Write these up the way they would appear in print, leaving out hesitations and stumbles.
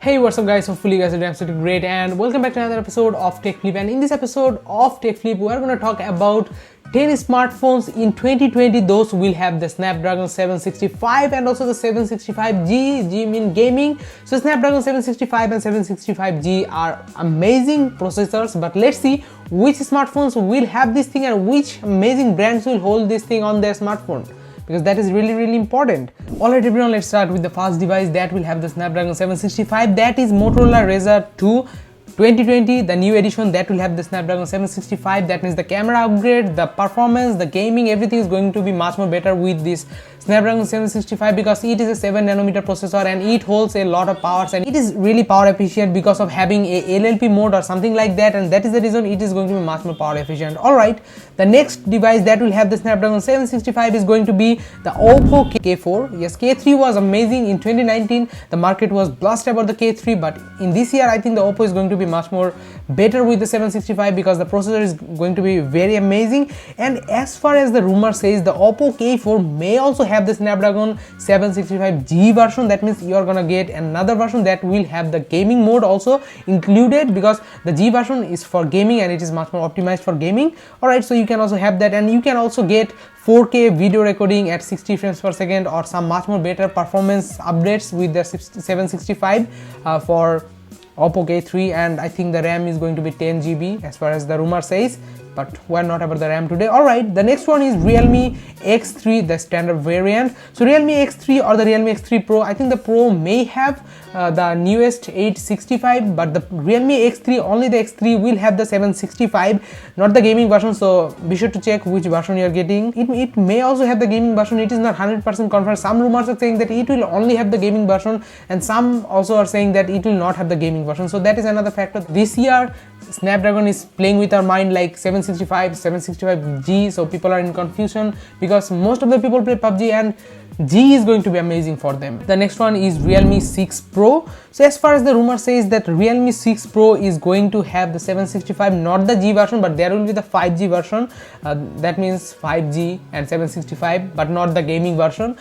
Hey, what's up guys, hopefully you guys are doing absolutely great and welcome back to another episode of TechFlip. And in this episode of TechFlip, we are going to talk about 10 smartphones in 2020. Those will have the Snapdragon 765 and also the 765G. G mean gaming. So Snapdragon 765 and 765G are amazing processors, but let's see which smartphones will have this thing and which amazing brands will hold this thing on their smartphone, because that is really important. Alright everyone, let's start with the first device that will have the Snapdragon 765. That is Motorolla Razr 2 2020, the new edition that will have the Snapdragon 765. That means the camera upgrade, the performance, the gaming, everything is going to be much more better with this Snapdragon 765 because it is a 7nm processor and it holds a lot of powers and it is really power efficient because of having a LLP mode or something like that, and that is the reason it is going to be much more power efficient. Alright, the next device that will have the Snapdragon 765 is going to be the OPPO K4. Yes, K3 was amazing in 2019. The market was blessed about the K3, but in this year I think the OPPO is going to be much more better with the 765 because the processor is going to be very amazing. And as far as the rumor says, the OPPO K4 may also have the Snapdragon 765G version. That means you are gonna get another version that will have the gaming mode also included, because the G version is for gaming and it is much more optimized for gaming. Alright, so you can also have that, and you can also get 4K video recording at 60 frames per second or some much more better performance updates with the 765 for OPPO K3, and I think the RAM is going to be 10 GB as far as the rumor says, but we're not about the RAM today. Alright, the next one is Realme X3, the standard variant. So Realme X3 or the Realme X3 Pro, I think the Pro may have the newest 865, but the Realme X3, only the X3 will have the 765, not the gaming version, so be sure to check which version you are getting. It may also have the gaming version, it is not 100% confirmed. Some rumors are saying that it will only have the gaming version and some also are saying that it will not have the gaming version, so that is another factor. This year Snapdragon is playing with our mind like 765, 765G, so people are in confusion because most of the people play PUBG and G is going to be amazing for them. The next one is Realme 6 Pro. So as far as the rumor says that Realme 6 Pro is going to have the 765, not the G version, but there will be the 5G version. That means 5G and 765, but not the gaming version.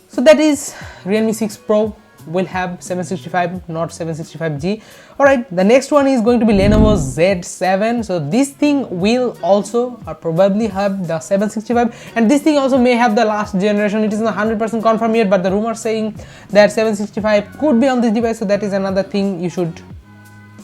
So that is Realme 6 Pro will have 765, not 765G. Alright, the next one is going to be Lenovo Z7. So this thing will also or probably have the 765, and this thing also may have the last generation. It is not 100% confirmed yet, but the rumor saying that 765 could be on this device, so that is another thing you should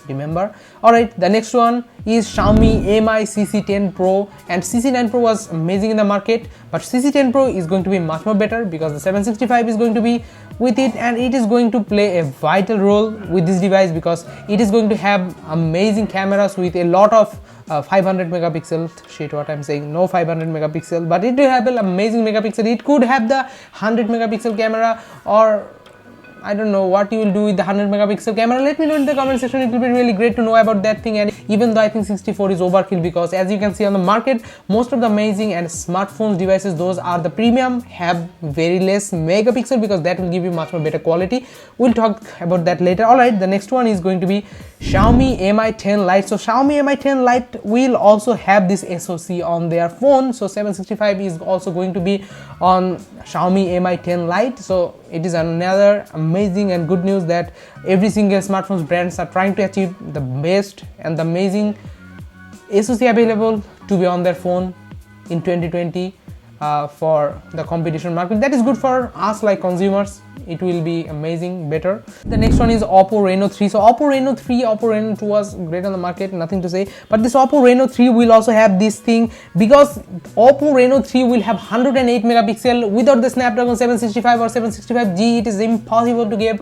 remember. Alright, the next one is Xiaomi Mi CC10 Pro, and CC9 Pro was amazing in the market, but CC10 Pro is going to be much more better because the 765 is going to be with it, and it is going to play a vital role with this device because it is going to have amazing cameras with a lot of 500 megapixel, shit what I'm saying, no 500 megapixel, but it will have an amazing megapixel. It could have the 100 megapixel camera, or I don't know what you will do with the 100 megapixel camera. Let me know in the comment section. It will be really great to know about that thing. And even though I think 64 is overkill, because as you can see on the market, most of the amazing and smartphones devices, those are the premium, have very less megapixel because that will give you much more better quality. We'll talk about that later. Alright, the next one is going to be Xiaomi Mi 10 Lite. So Xiaomi Mi 10 Lite will also have this SoC on their phone. So 765 is also going to be on Xiaomi Mi 10 Lite. So it is another amazing and good news that every single smartphones brands are trying to achieve the best and the amazing SoC available to be on their phone in 2020 for the competition market. That is good for us like consumers. It will be amazing, better. The next one is OPPO Reno 3. So OPPO Reno 3, OPPO Reno 2 was great on the market, nothing to say. But this OPPO Reno 3 will also have this thing because OPPO Reno 3 will have 108 megapixel. Without the Snapdragon 765 or 765G, it is impossible to get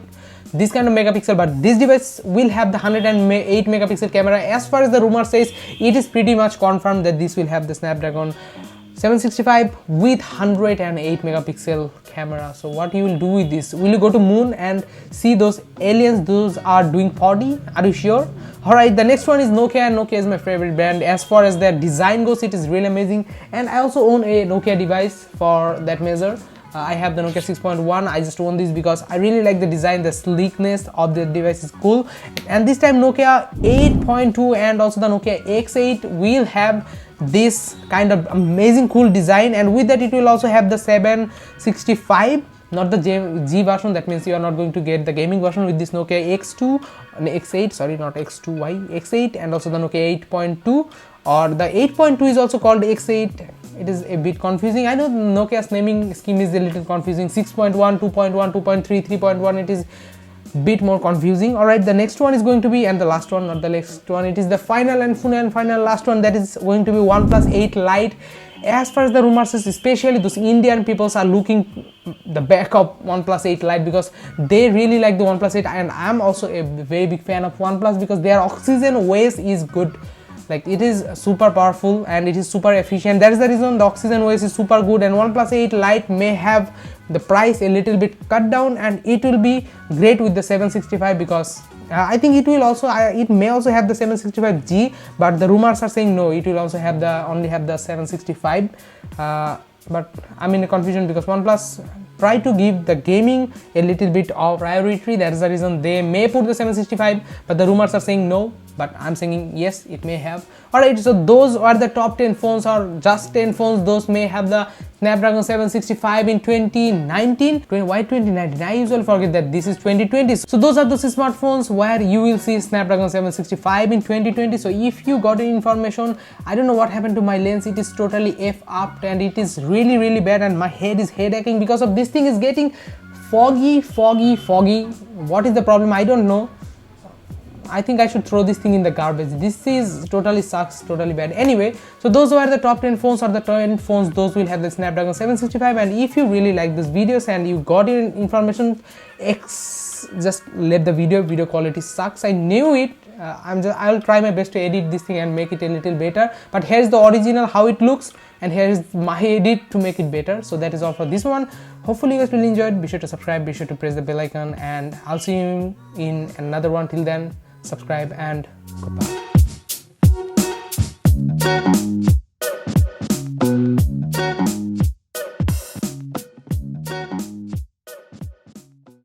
this kind of megapixel, but this device will have the 108 megapixel camera. As far as the rumor says, it is pretty much confirmed that this will have the Snapdragon 765 with 108 megapixel camera. So what you will do with this? Will you go to moon and see those aliens? Those are doing 4D. Are you sure? Alright, the next one is Nokia, and Nokia is my favorite brand. As far as their design goes, it is really amazing, and I also own a Nokia device for that measure. I have the Nokia 6.1. I just own this because I really like the design, the sleekness of the device is cool. And this time Nokia 8.2 and also the Nokia X8 will have this kind of amazing cool design, and with that it will also have the 765 not the G version. That means you are not going to get the gaming version with this Nokia X2 and X8, sorry, not X2Y, X8, and also the Nokia 8.2, or the 8.2 is also called X8. It is a bit confusing. I know Nokia's naming scheme is a little confusing. 6.1, 2.1, 2.3, 3.1, it is bit more confusing. All right, the next one is going to be, and the last one, not the next one, it is the final last one, that is going to be OnePlus 8 Lite. As far as the rumors is, especially those Indian peoples are looking the back of OnePlus 8 Lite because they really like the OnePlus 8, and I'm also a very big fan of OnePlus because their oxygen waste is good. Like, it is super powerful and it is super efficient. That is the reason the oxygen waste is super good, and OnePlus 8 Lite may have the price a little bit cut down, and it will be great with the 765 because I think it will also it may also have the 765G, but the rumors are saying no, it will also have the only have the 765. But I'm in a confusion because OnePlus try to give the gaming a little bit of priority. That is the reason they may put the 765, but the rumors are saying no, but I'm saying yes, it may have. Alright, so those are the top 10 phones, or just 10 phones. Those may have the Snapdragon 765 in 2019. Why 2019? I usually forget that this is 2020. So those are those smartphones where you will see Snapdragon 765 in 2020. So if you got any information, I don't know what happened to my lens. It is totally f-upped and it is really bad, and my head is headaching because of this thing is getting foggy. What is the problem? I don't know. I think I should throw this thing in the garbage. This is totally sucks, totally bad. Anyway, so those were the top 10 phones, or the 10 phones those will have the Snapdragon 765. And if you really like these videos and you got information, just let the video quality sucks. I knew it. I'll try my best to edit this thing and make it a little better. But here's the original how it looks, and here's my edit to make it better. So that is all for this one. Hopefully you guys will enjoy it. Be sure to subscribe, be sure to press the bell icon, and I'll see you in another one. Till then, subscribe and goodbye.